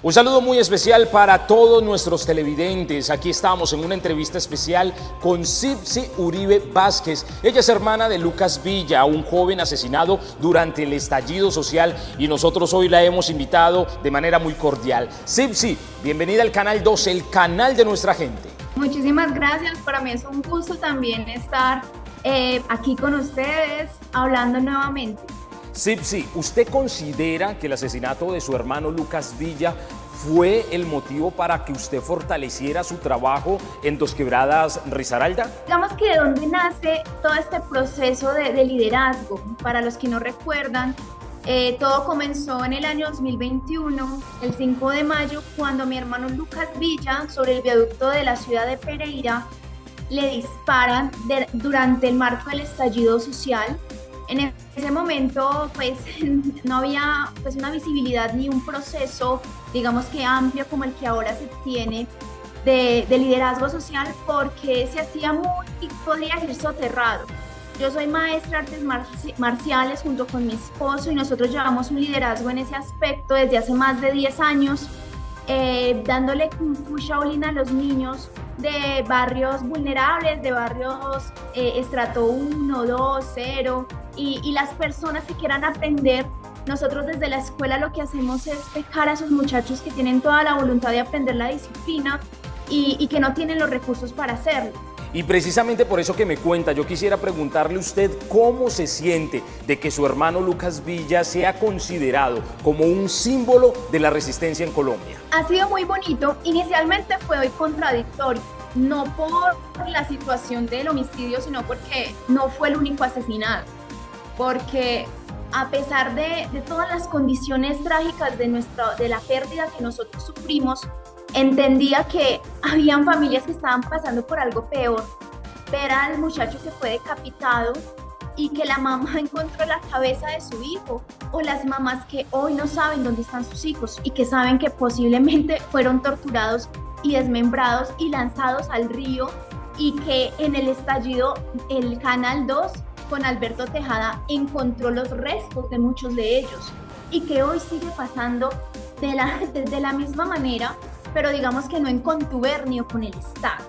Un saludo muy especial para todos nuestros televidentes. Aquí estamos en una entrevista especial con Sipsi Uribe Vázquez. Ella es hermana de Lucas Villa, un joven asesinado durante el estallido social, y nosotros hoy la hemos invitado de manera muy cordial. Sipsi, bienvenida al Canal 2, el canal de nuestra gente. Muchísimas gracias, para mí es un gusto también estar aquí con ustedes hablando nuevamente. Sipsi, ¿usted considera que el asesinato de su hermano Lucas Villa fue el motivo para que usted fortaleciera su trabajo en Dos Quebradas, Risaralda? Digamos que de dónde nace todo este proceso de liderazgo. Para los que no recuerdan, todo comenzó en el año 2021, el 5 de mayo, cuando mi hermano Lucas Villa, sobre el viaducto de la ciudad de Pereira, le disparan durante el marco del estallido social. En ese momento, pues, no había una visibilidad ni un proceso, digamos que amplio como el que ahora se tiene de liderazgo social, porque se hacía muy, podría decir, soterrado. Yo soy maestra de artes marciales junto con mi esposo, y nosotros llevamos un liderazgo en ese aspecto desde hace más de 10 años, dándole Kung Fu Shaolin a los niños de barrios vulnerables, de barrios estrato 1, 2, 0, y las personas que quieran aprender. Nosotros desde la escuela lo que hacemos es becar a esos muchachos que tienen toda la voluntad de aprender la disciplina y que no tienen los recursos para hacerlo. Y precisamente por eso que me cuenta, yo quisiera preguntarle a usted cómo se siente de que su hermano Lucas Villa sea considerado como un símbolo de la resistencia en Colombia. Ha sido muy bonito. Inicialmente fue hoy contradictorio, no por la situación del homicidio, sino porque no fue el único asesinado. Porque a pesar de todas las condiciones trágicas de la pérdida que nosotros sufrimos, entendía que habían familias que estaban pasando por algo peor. Ver al muchacho que fue decapitado y que la mamá encontró la cabeza de su hijo, o las mamás que hoy no saben dónde están sus hijos y que saben que posiblemente fueron torturados y desmembrados y lanzados al río, y que en el estallido el Canal 2 con Alberto Tejada encontró los restos de muchos de ellos, y que hoy sigue pasando de la misma manera, pero digamos que no en contubernio con el Estado.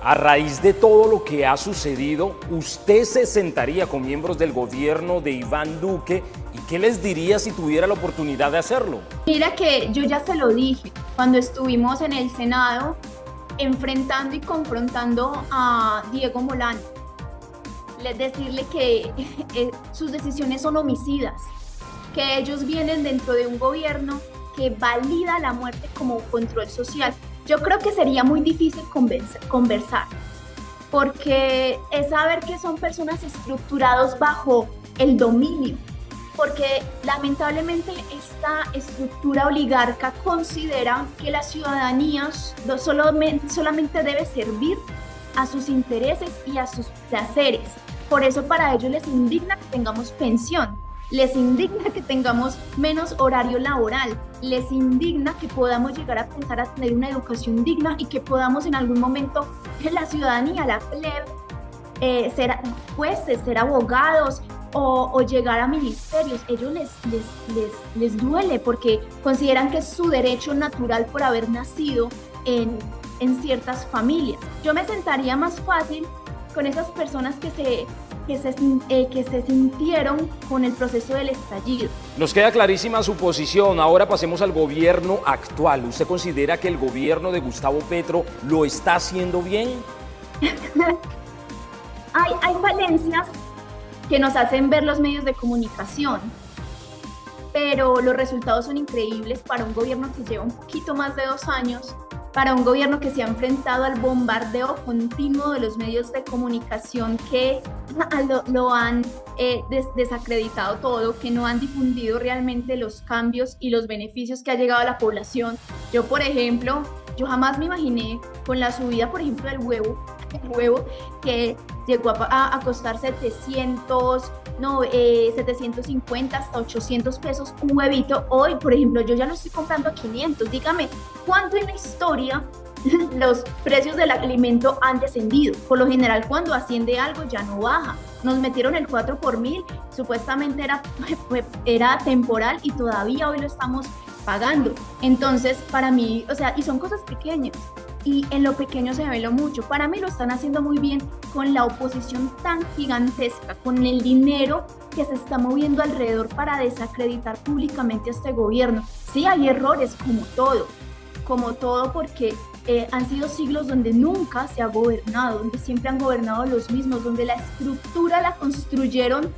A raíz de todo lo que ha sucedido, ¿usted se sentaría con miembros del gobierno de Iván Duque y qué les diría si tuviera la oportunidad de hacerlo? Mira que yo ya se lo dije cuando estuvimos en el Senado enfrentando y confrontando a Diego Molano. Decirle que sus decisiones son homicidas, que ellos vienen dentro de un gobierno que valida la muerte como control social. Yo creo que sería muy difícil conversar, porque es saber que son personas estructurados bajo el dominio, porque lamentablemente esta estructura oligarca considera que la ciudadanía solamente debe servir a sus intereses y a sus placeres. Por eso para ellos les indigna que tengamos pensión, les indigna que tengamos menos horario laboral, les indigna que podamos llegar a pensar a tener una educación digna, y que podamos en algún momento, la ciudadanía, la plebe, ser jueces, ser abogados o llegar a ministerios. Ellos les duele, porque consideran que es su derecho natural por haber nacido en ciertas familias. Yo me sentaría más fácil con esas personas que se sintieron con el proceso del estallido. Nos queda clarísima su posición. Ahora pasemos al gobierno actual. ¿Usted considera que el gobierno de Gustavo Petro lo está haciendo bien? Hay falencias que nos hacen ver los medios de comunicación, pero los resultados son increíbles para un gobierno que lleva un poquito más de 2 años, para un gobierno que se ha enfrentado al bombardeo continuo de los medios de comunicación que lo han desacreditado todo, que no han difundido realmente los cambios y los beneficios que ha llegado a la población. Yo, por ejemplo, jamás me imaginé con la subida, por ejemplo, del huevo que llegó a costar 750 hasta 800 pesos un huevito. Hoy, por ejemplo, yo ya lo estoy comprando a 500. Dígame, ¿cuánto en la historia los precios del alimento han descendido? Por lo general, cuando asciende algo ya no baja. Nos metieron el 4 por 1000, supuestamente era temporal, y todavía hoy lo estamos pagando. Entonces, para mí, o sea, y son cosas pequeñas. Y en lo pequeño se ve lo mucho. Para mí lo están haciendo muy bien con la oposición tan gigantesca, con el dinero que se está moviendo alrededor para desacreditar públicamente a este gobierno. Sí, hay errores como todo porque han sido siglos donde nunca se ha gobernado, donde siempre han gobernado los mismos, donde la estructura la construyeron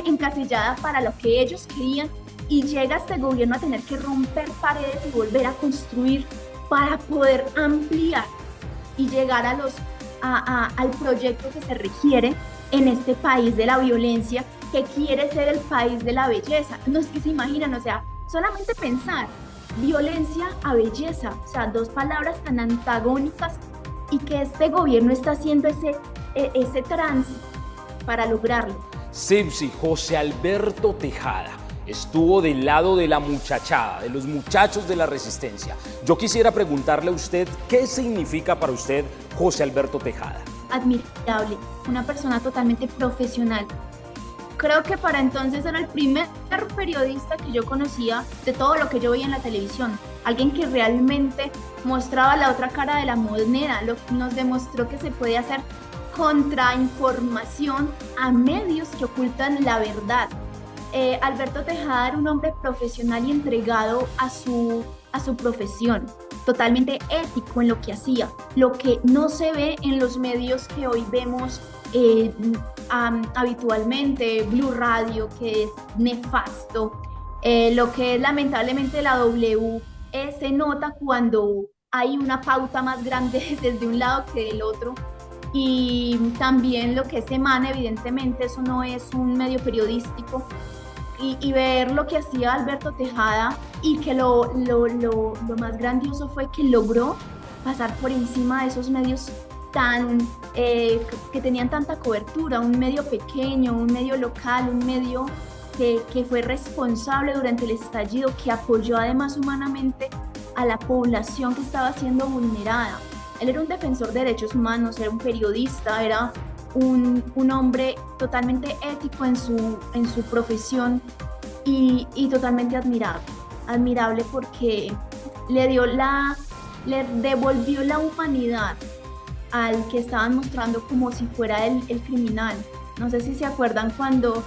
encasillada para lo que ellos querían y llega este gobierno a tener que romper paredes y volver a construir para poder ampliar y llegar al proyecto que se requiere en este país de la violencia, que quiere ser el país de la belleza. No es que se imaginan, o sea, solamente pensar violencia a belleza, o sea, dos palabras tan antagónicas y que este gobierno está haciendo ese tránsito para lograrlo. Sibsi, José Alberto Tejada estuvo del lado de la muchachada, de los muchachos de la resistencia. Yo quisiera preguntarle a usted, ¿qué significa para usted José Alberto Tejada? Admirable, una persona totalmente profesional. Creo que para entonces era el primer periodista que yo conocía de todo lo que yo veía en la televisión. Alguien que realmente mostraba la otra cara de la moneda, nos demostró que se puede hacer contrainformación a medios que ocultan la verdad. Alberto Tejada era un hombre profesional y entregado a su profesión, totalmente ético en lo que hacía, lo que no se ve en los medios que hoy vemos habitualmente, Blue Radio, que es nefasto, lo que es lamentablemente la W, se nota cuando hay una pauta más grande desde un lado que del otro. Y también lo que es Semana, evidentemente eso no es un medio periodístico, y ver lo que hacía Alberto Tejada y que lo más grandioso fue que logró pasar por encima de esos medios que tenían tanta cobertura, un medio pequeño, un medio local, un medio que fue responsable durante el estallido, que apoyó además humanamente a la población que estaba siendo vulnerada. Él era un defensor de derechos humanos, era un periodista, era un hombre totalmente ético en su profesión y totalmente admirable porque le devolvió la humanidad al que estaban mostrando como si fuera el criminal. No sé si se acuerdan cuando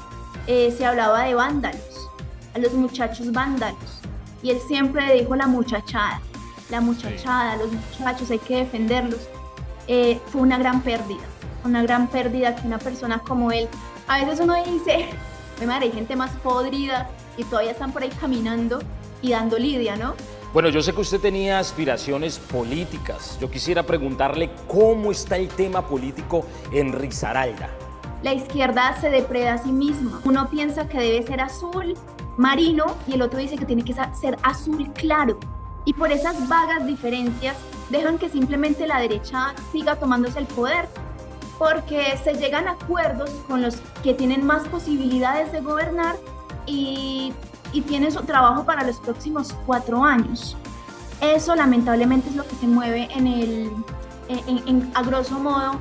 se hablaba de vándalos, a los muchachos vándalos, y él siempre dijo la muchachada, los muchachos, hay que defenderlos. Fue una gran pérdida que una persona como él, a veces uno dice, madre, hay gente más podrida y todavía están por ahí caminando y dando lidia, ¿no? Bueno, yo sé que usted tenía aspiraciones políticas. Yo quisiera preguntarle cómo está el tema político en Risaralda. La izquierda se depreda a sí misma. Uno piensa que debe ser azul marino y el otro dice que tiene que ser azul claro. Y por esas vagas diferencias dejan que simplemente la derecha siga tomándose el poder, porque se llegan a acuerdos con los que tienen más posibilidades de gobernar y tienen su trabajo para los próximos 4 años. Eso lamentablemente es lo que se mueve a grosso modo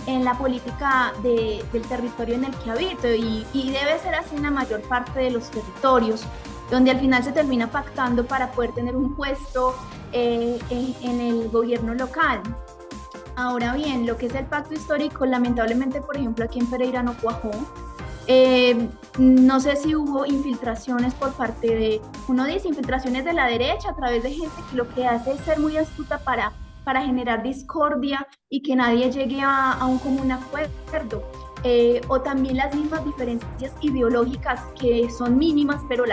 en la política del territorio en el que habito y debe ser así en la mayor parte de los territorios, donde al final se termina pactando para poder tener un puesto en el gobierno local. Ahora bien, lo que es el pacto histórico, lamentablemente, por ejemplo, aquí en Pereira no cuajó. No sé si hubo infiltraciones por parte infiltraciones de la derecha a través de gente que lo que hace es ser muy astuta para generar discordia y que nadie llegue a un común acuerdo. O también las mismas diferencias ideológicas que son mínimas, pero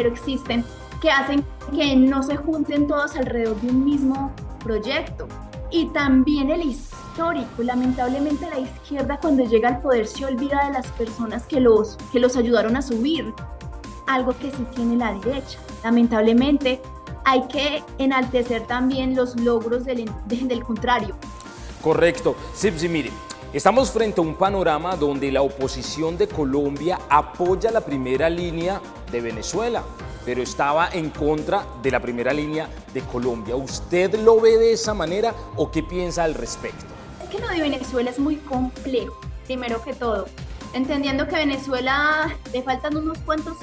existen, que hacen que no se junten todos alrededor de un mismo proyecto. Y también el histórico, lamentablemente la izquierda cuando llega al poder se olvida de las personas que los ayudaron a subir, algo que sí tiene la derecha. Lamentablemente hay que enaltecer también los logros del contrario. Correcto. Sibsi, mire, estamos frente a un panorama donde la oposición de Colombia apoya la primera línea de Venezuela, pero estaba en contra de la primera línea de Colombia. ¿Usted lo ve de esa manera o qué piensa al respecto? Es que lo de Venezuela es muy complejo, primero que todo. Entendiendo que a Venezuela le faltan unos cuantos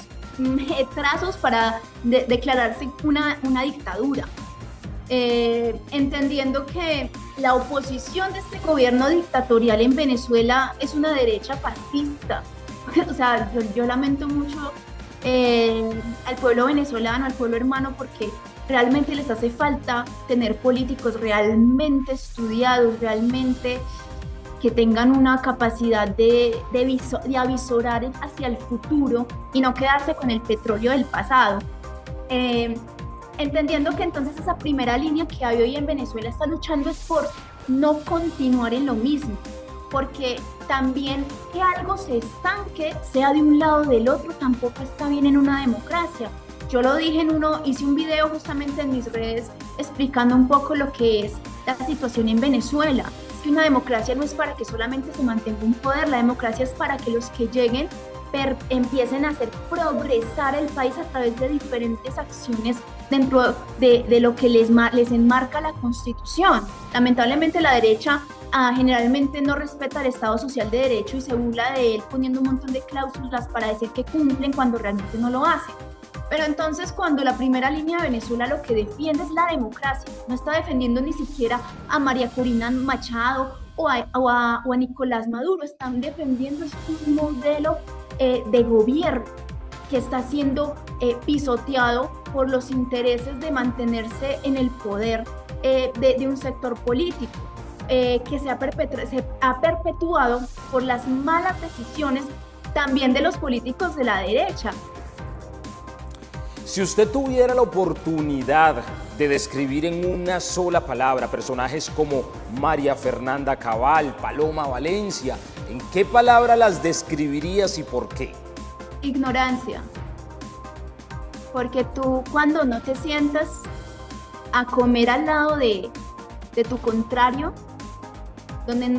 trazos para declararse una dictadura. Entendiendo que la oposición de este gobierno dictatorial en Venezuela es una derecha fascista. O sea, yo lamento mucho al pueblo venezolano, al pueblo hermano, porque realmente les hace falta tener políticos realmente estudiados, realmente que tengan una capacidad de avisorar hacia el futuro y no quedarse con el petróleo del pasado. Entendiendo que entonces esa primera línea que hay hoy en Venezuela está luchando es por no continuar en lo mismo, porque también que algo se estanque, sea de un lado o del otro, tampoco está bien en una democracia. Yo lo dije hice un video justamente en mis redes explicando un poco lo que es la situación en Venezuela. Es que una democracia no es para que solamente se mantenga un poder, la democracia es para que los que lleguen empiecen a hacer progresar el país a través de diferentes acciones dentro de lo que les enmarca la Constitución. Lamentablemente la derecha generalmente no respeta el Estado Social de Derecho y se burla de él poniendo un montón de cláusulas para decir que cumplen cuando realmente no lo hacen. Pero entonces cuando la primera línea de Venezuela lo que defiende es la democracia, no está defendiendo ni siquiera a María Corina Machado o a Nicolás Maduro, están defendiendo un modelo de gobierno que está siendo pisoteado por los intereses de mantenerse en el poder de un sector político que se ha perpetuado por las malas decisiones también de los políticos de la derecha. Si usted tuviera la oportunidad de describir en una sola palabra personajes como María Fernanda Cabal, Paloma Valencia, ¿en qué palabra las describirías y por qué? Ignorancia. Porque tú cuando no te sientas a comer al lado de tu contrario,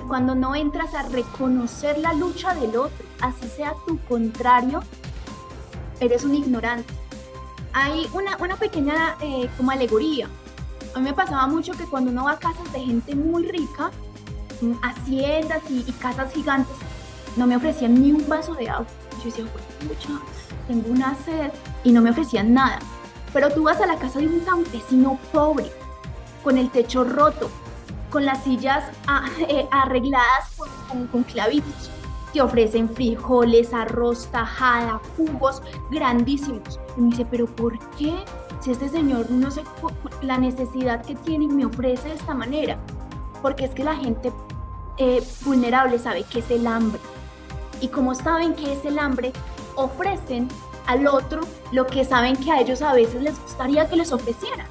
cuando no entras a reconocer la lucha del otro, así sea tu contrario, eres un ignorante. Hay una pequeña como alegoría. A mí me pasaba mucho que cuando uno va a casas de gente muy rica, haciendas y casas gigantes, no me ofrecían ni un vaso de agua. Yo decía, pucha, tengo una sed, y no me ofrecían nada. Pero tú vas a la casa de un campesino pobre, con el techo roto, con las sillas arregladas con clavitos. Te ofrecen frijoles, arroz, tajada, jugos grandísimos. Y me dice, ¿pero por qué? Si este señor no sé la necesidad que tiene y me ofrece de esta manera. Porque es que la gente vulnerable sabe qué es el hambre. Y como saben qué es el hambre, ofrecen al otro lo que saben que a ellos a veces les gustaría que les ofrecieran.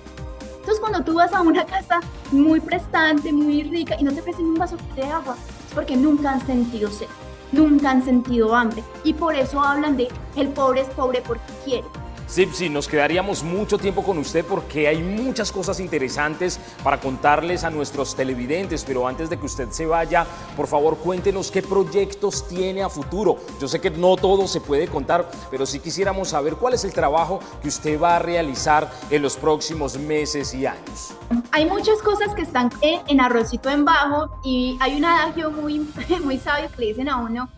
Entonces cuando tú vas a una casa muy prestante, muy rica y no te ofrecen un vaso de agua, es porque nunca han sentido sed. Nunca han sentido hambre y por eso hablan de el pobre es pobre porque quiere. Sí, nos quedaríamos mucho tiempo con usted porque hay muchas cosas interesantes para contarles a nuestros televidentes, pero antes de que usted se vaya, por favor cuéntenos qué proyectos tiene a futuro. Yo sé que no todo se puede contar, pero sí quisiéramos saber cuál es el trabajo que usted va a realizar en los próximos meses y años. Hay muchas cosas que están en arrocito en bajo y hay un adagio muy sabio que le dicen a uno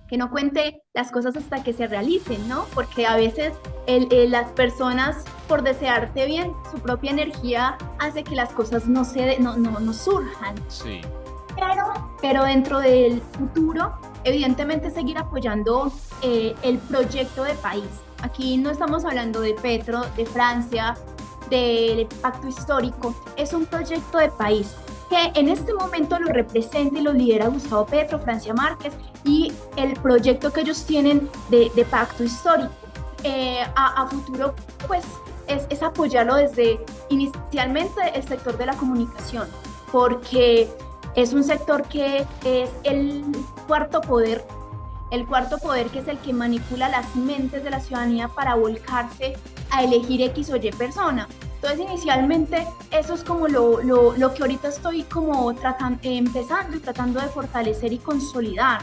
que no cuente las cosas hasta que se realicen, ¿no? Porque a veces las personas, por desearte bien, su propia energía hace que las cosas no surjan. Sí. Pero dentro del futuro, evidentemente seguir apoyando el proyecto de país. Aquí no estamos hablando de Petro, de Francia, del pacto histórico, es un proyecto de país que en este momento lo representa y lo lidera Gustavo Petro, Francia Márquez y el proyecto que ellos tienen de pacto histórico. A futuro, pues, es apoyarlo desde inicialmente el sector de la comunicación, porque es un sector que es el cuarto poder que es el que manipula las mentes de la ciudadanía para volcarse a elegir X o Y persona. Entonces, inicialmente, eso es como lo que ahorita estoy como empezando y tratando de fortalecer y consolidar.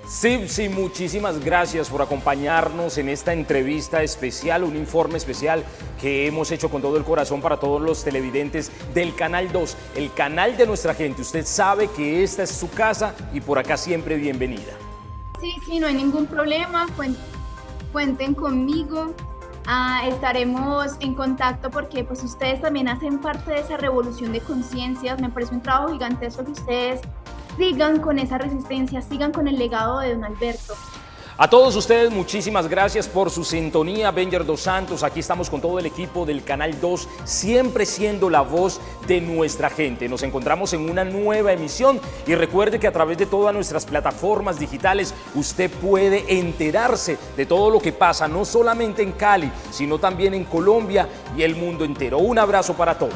Sí, muchísimas gracias por acompañarnos en esta entrevista especial, un informe especial que hemos hecho con todo el corazón para todos los televidentes del Canal 2, el canal de nuestra gente. Usted sabe que esta es su casa y por acá siempre bienvenida. Sí, no hay ningún problema, cuenten conmigo. Estaremos en contacto porque pues ustedes también hacen parte de esa revolución de conciencias. Me parece un trabajo gigantesco que ustedes sigan con esa resistencia, sigan con el legado de don Alberto. A todos ustedes, muchísimas gracias por su sintonía. Benger Dos Santos, aquí estamos con todo el equipo del Canal 2, siempre siendo la voz de nuestra gente. Nos encontramos en una nueva emisión y recuerde que a través de todas nuestras plataformas digitales usted puede enterarse de todo lo que pasa, no solamente en Cali, sino también en Colombia y el mundo entero. Un abrazo para todos.